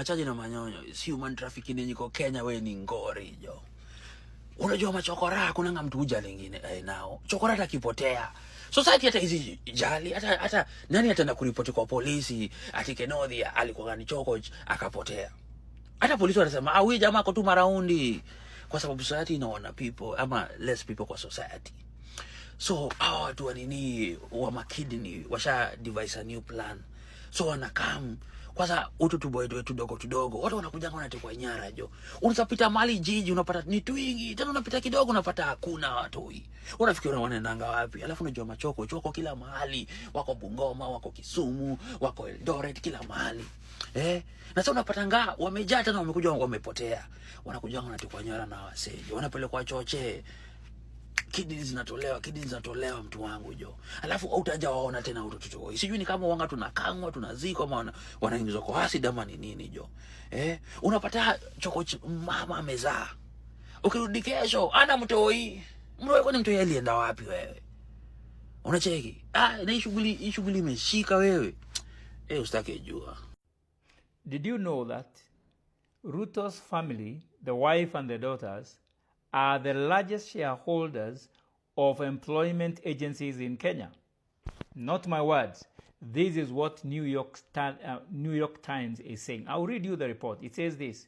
machaji na manyonyo, si human trafficking niko Kenya, we ni ngori jo. Unajua machokora kuna mtu uja lingine nao. Chokora atakipotea. Society hata hizi jali hata nani ataenda kuripoti kwa polisi ati Kenodhi alikuwa gani choko akapotea. Hata polisi wanasema huyu jamaa ako tu maraundi kwa sababu society inaona people ama less people kwa society. So hawa watu wa nini wa makidini washa devise a new plan. So wanakam kwanza ututuboe wetu dogo watu wanakuja wanatekwa nyara jo. Unapita mali jiji unapata ni twingi, tena unapita kidogo unapata hakuna watu. Unafikiri wanaendanga wapi? Alafu unajua choko kila mahali, wako Bungoma, wako Kisumu, wako Eldoret, kila mahali. Na sasa unapata wamejaa tena wamekuja wamepotea. Wanakuja wanatekwa nyara na wasee. Wanapelekwa choche. Kidney zinatolewa mtu wangu jo. Alafu utaja waona tena utoto. Sijui ni kama wanga tunakangwa, tunazikwa ama wanaingizwa kwa acid ama ni nini jo. Unapata choko mama amezaa. Ukirudi kesho ana mtoi. Mtoi kwani mtoi alienda wapi wewe? Unacheki? Na hii shughuli imeshika wewe. Usitake jua. Did you know that Ruto's family, the wife and the daughters, are the largest shareholders of employment agencies in Kenya? Not my words. This is what New York Times is saying. I'll read you the report. It says this.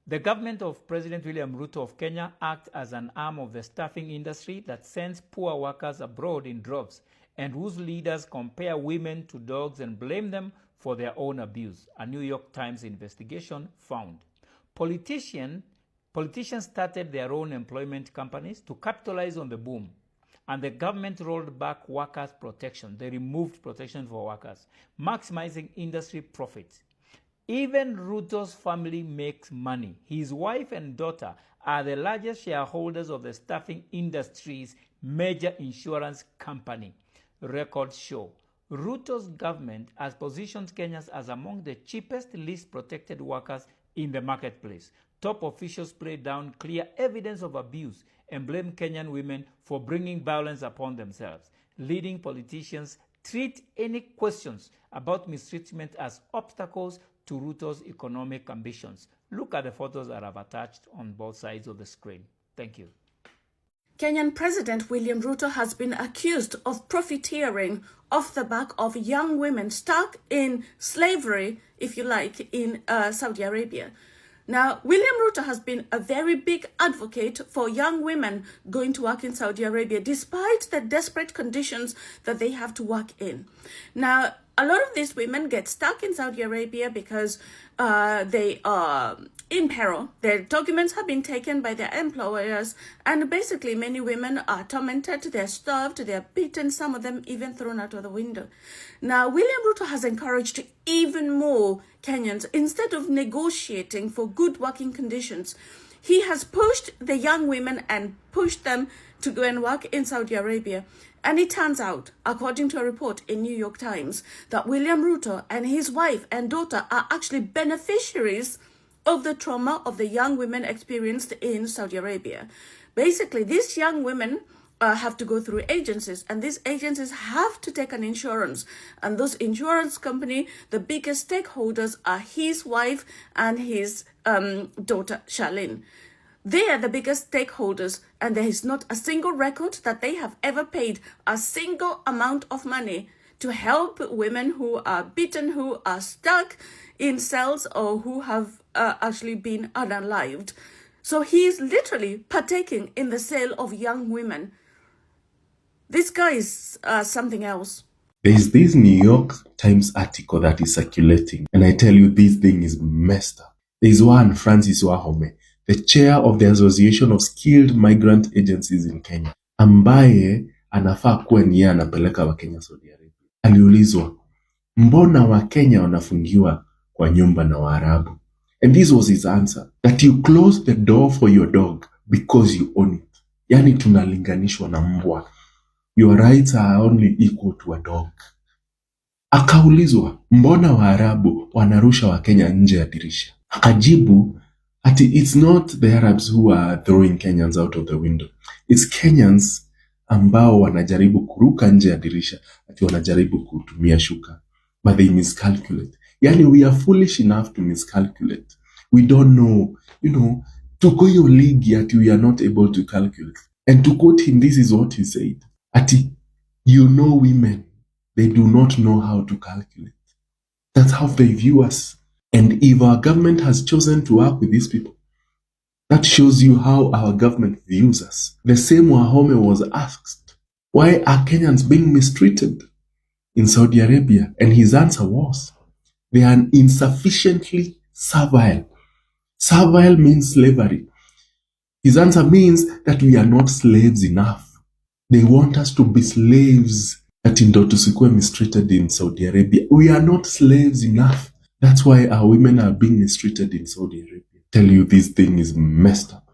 The government of President William Ruto of Kenya acts as an arm of the staffing industry that sends poor workers abroad in droves and whose leaders compare women to dogs and blame them for their own abuse, a New York Times investigation found. Politicians started their own employment companies to capitalize on the boom, and the government rolled back workers' protection. They removed protection for workers, maximizing industry profits. Even Ruto's family makes money. His wife and daughter are the largest shareholders of the staffing industry's major insurance company. Records show Ruto's government has positioned Kenyans as among the cheapest, least protected workers in the marketplace. Top officials play down clear evidence of abuse and blame Kenyan women for bringing violence upon themselves. Leading politicians treat any questions about mistreatment as obstacles to Ruto's economic ambitions. Look at the photos that I've attached on both sides of the screen. Thank you. Kenyan President William Ruto has been accused of profiteering off the back of young women stuck in slavery, if you like, in Saudi Arabia. Now, William Ruto has been a very big advocate for young women going to work in Saudi Arabia, despite the desperate conditions that they have to work in. Now, a lot of these women get stuck in Saudi Arabia because they are in peril. Their documents have been taken by their employers, and basically many women are tormented, they're starved, they're beaten, some of them even thrown out of the window. Now, William Ruto has encouraged even more Kenyans, instead of negotiating for good working conditions, he has pushed the young women and pushed them to go and work in Saudi Arabia. And it turns out, according to a report in New York Times, that William Ruto and his wife and daughter are actually beneficiaries of the trauma of the young women experienced in Saudi Arabia. Basically, these young women have to go through agencies, and these agencies have to take an insurance. And those insurance company, the biggest stakeholders are his wife and his daughter, Charlene. They are the biggest stakeholders, and there is not a single record that they have ever paid a single amount of money to help women who are beaten, who are stuck in cells, or who have actually been unalived. So he is literally partaking in the sale of young women. This guy is something else. There is this New York Times article that is circulating, and I tell you, this thing is messed up. There is one, Francis Wahome, the chair of the Association of Skilled Migrant Agencies in Kenya, ambaye anafaa kuwa ni yeye anapeleka Wakenya Saudi Arabia. Aliulizwa, mbona Wakenya wanafungiwa kwa nyumba na Waarabu? And this was his answer, that you close the door for your dog because you own it. Yani tunalinganishwa na mbwa. Your rights are only equal to a dog. Akaulizwa, mbona Waarabu wanarusha Wakenya nje ya dirisha? Akajibu, ati it's not the Arabs who are throwing Kenyans out of the window. It's Kenyans ambao wanajaribu kuruka nje ya dirisha, ati wanajaribu kutumia shuka. But they miscalculate. Yani, we are foolish enough to miscalculate. We don't know, tuko hiyo ligi ati we are not able to calculate. And to quote him, this is what he said. Ati, women, they do not know how to calculate. That's how they view us. And if our government has chosen to work with these people, that shows you how our government views us. The same Wahome was asked, why are Kenyans being mistreated in Saudi Arabia? And his answer was, they are insufficiently servile. Servile means slavery. His answer means that we are not slaves enough. They want us to be slaves. That in tusikuwe mistreated in Saudi Arabia. We are not slaves enough. That's why our women are being mistreated in Saudi Arabia. Tell you this thing is messed up.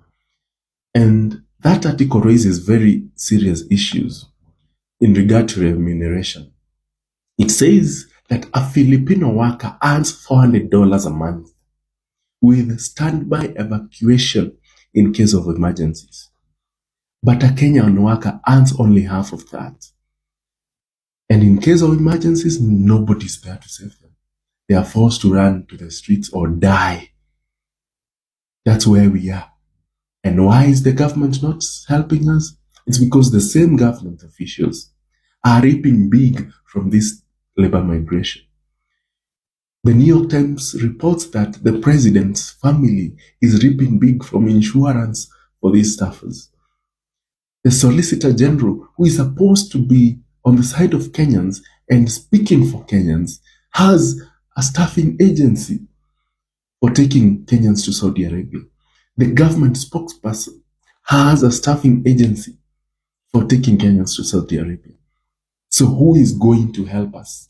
And that article raises very serious issues in regard to remuneration. It says that a Filipino worker earns $400 a month with standby evacuation in case of emergencies. But a Kenyan worker earns only half of that. And in case of emergencies, nobody's there to save them. They are forced to run to the streets or die. That's where we are. And why is the government not helping us? It's because the same government officials are reaping big from this labor migration. The New York Times reports that the president's family is reaping big from insurance for these staffers. The Solicitor General, who is supposed to be on the side of Kenyans and speaking for Kenyans, has a staffing agency for taking Kenyans to Saudi Arabia. The government spokesperson has a staffing agency for taking Kenyans to Saudi Arabia. So who is going to help us?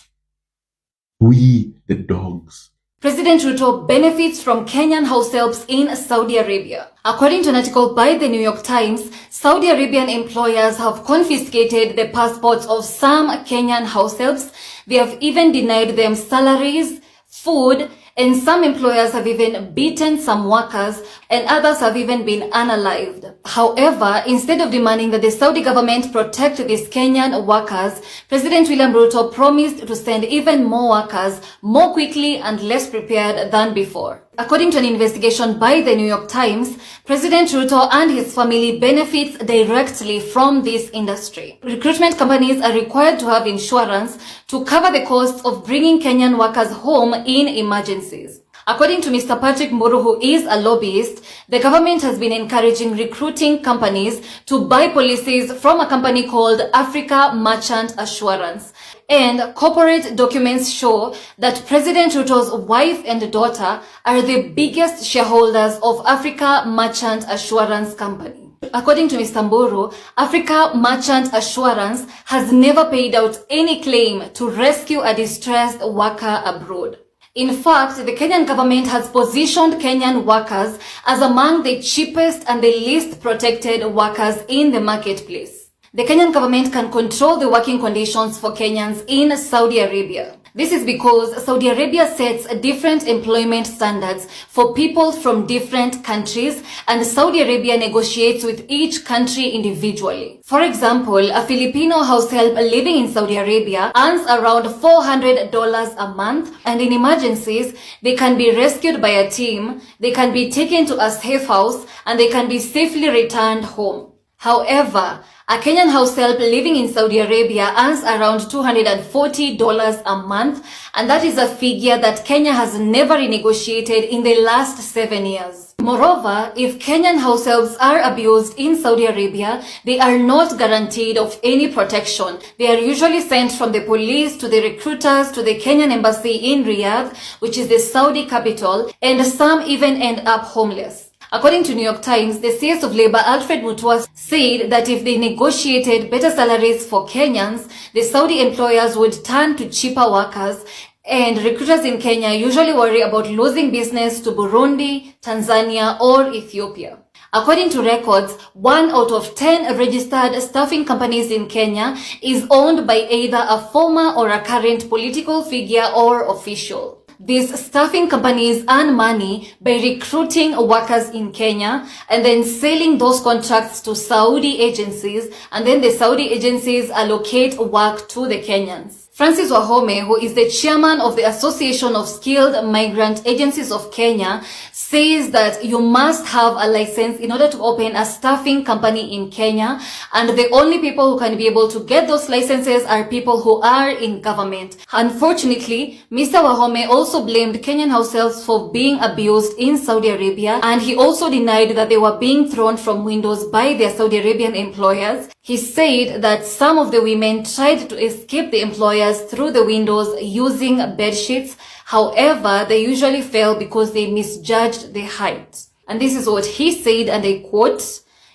We, the dogs. President Ruto benefits from Kenyan house helps in Saudi Arabia. According to an article by the New York Times, Saudi Arabian employers have confiscated the passports of some Kenyan house helps. They have even denied them salaries, food, and some employers have even beaten some workers, and others have even been unalived. However, instead of demanding that the Saudi government protect these Kenyan workers, President William Ruto promised to send even more workers more quickly and less prepared than before. According to an investigation by the New York Times, President Ruto and his family benefits directly from this industry. Recruitment companies are required to have insurance to cover the costs of bringing Kenyan workers home in emergencies. According to Mr. Patrick Mburu, who is a lobbyist, the government has been encouraging recruiting companies to buy policies from a company called Africa Merchant Assurance. And corporate documents show that President Ruto's wife and daughter are the biggest shareholders of Africa Merchant Assurance Company. According to Mr. Mburu, Africa Merchant Assurance has never paid out any claim to rescue a distressed worker abroad. In fact, the Kenyan government has positioned Kenyan workers as among the cheapest and the least protected workers in the marketplace. The Kenyan government can control the working conditions for Kenyans in Saudi Arabia. This is because Saudi Arabia sets different employment standards for people from different countries, and Saudi Arabia negotiates with each country individually. For example, a Filipino house help living in Saudi Arabia earns around $400 a month, and in emergencies, they can be rescued by a team, they can be taken to a safe house, and they can be safely returned home. However, a Kenyan house help living in Saudi Arabia earns around $240 a month, and that is a figure that Kenya has never renegotiated in the last 7 years. Moreover, if Kenyan house helps are abused in Saudi Arabia, they are not guaranteed of any protection. They are usually sent from the police to the recruiters to the Kenyan embassy in Riyadh, which is the Saudi capital, and some even end up homeless. According to New York Times, the CS of Labor Alfred Mutua said that if they negotiated better salaries for Kenyans, the Saudi employers would turn to cheaper workers, and recruiters in Kenya usually worry about losing business to Burundi, Tanzania, or Ethiopia. According to records, 1 out of 10 registered staffing companies in Kenya is owned by either a former or a current political figure or official. These staffing companies earn money by recruiting workers in Kenya and then selling those contracts to Saudi agencies, and then the Saudi agencies allocate work to the Kenyans. Francis Wahome, who is the chairman of the Association of Skilled Migrant Agencies of Kenya, says that you must have a license in order to open a staffing company in Kenya, and the only people who can be able to get those licenses are people who are in government. Unfortunately, Mr. Wahome also blamed Kenyan househelps for being abused in Saudi Arabia, and he also denied that they were being thrown from windows by their Saudi Arabian employers. He said that some of the women tried to escape the employers through the windows using bed sheets. However, they usually fell because they misjudged the height. And this is what he said, and I quote,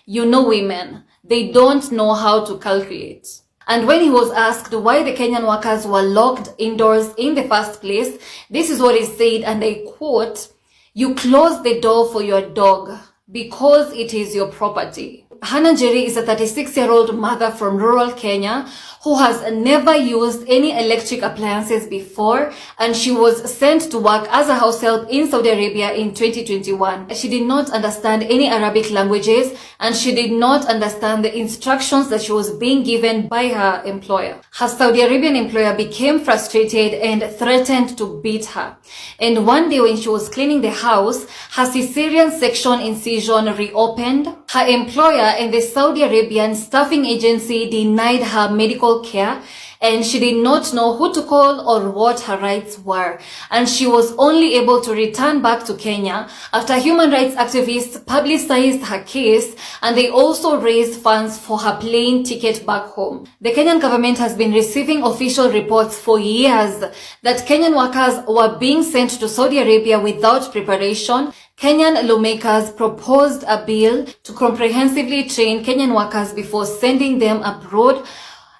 "You know women, they don't know how to calculate." And when he was asked why the Kenyan workers were locked indoors in the first place, this is what he said, and I quote, "You close the door for your dog because it is your property." Hannah Jerry is a 36-year-old mother from rural Kenya who has never used any electric appliances before, and she was sent to work as a house help in Saudi Arabia in 2021. She did not understand any Arabic languages, and she did not understand the instructions that she was being given by her employer. Her Saudi Arabian employer became frustrated and threatened to beat her. And one day when she was cleaning the house, her cesarean section incision reopened. Her employer and the Saudi Arabian staffing agency denied her medical care, and she did not know who to call or what her rights were. And she was only able to return back to Kenya after human rights activists publicized her case, and they also raised funds for her plane ticket back home. The Kenyan government has been receiving official reports for years that Kenyan workers were being sent to Saudi Arabia without preparation. Kenyan lawmakers proposed a bill to comprehensively train Kenyan workers before sending them abroad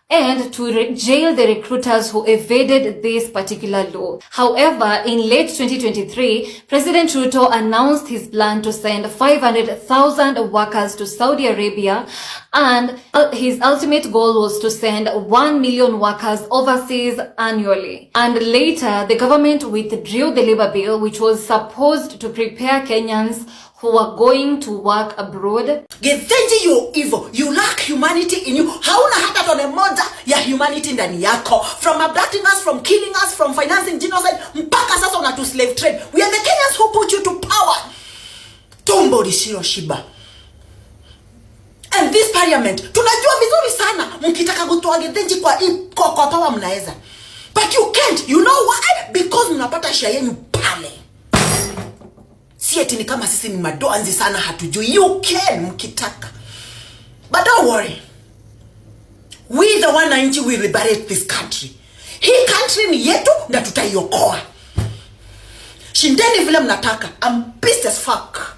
and to jail the recruiters who evaded this particular law. However, in late 2023, President Ruto announced his plan to send 500,000 workers to Saudi Arabia, and his ultimate goal was to send 1 million workers overseas annually. And later, the government withdrew the labor bill, which was supposed to prepare Kenyans who are going to work abroad. Gethenji, you evil. You lack humanity in you. Hauna hata tone moja ya humanity ndani yako. From abducting us, from killing us, from financing genocide, mpaka sasa unatu slave trade. We are the Kenyans who put you to power. Tumbo lisilo shiba. And this parliament, tunajua vizuri sana mkitaka kutoa Gethenji kwa power mnaeza. But you can't. You know why? Because mnapata share yenu pale. Si eti ni kama sisi ni madoanzi sana hatujui. You can mkitaka. But don't worry. We the 190 will liberate this country. Hii country ni yetu na tutaiokoa. Shindeni vile mnataka. I'm pissed as fuck.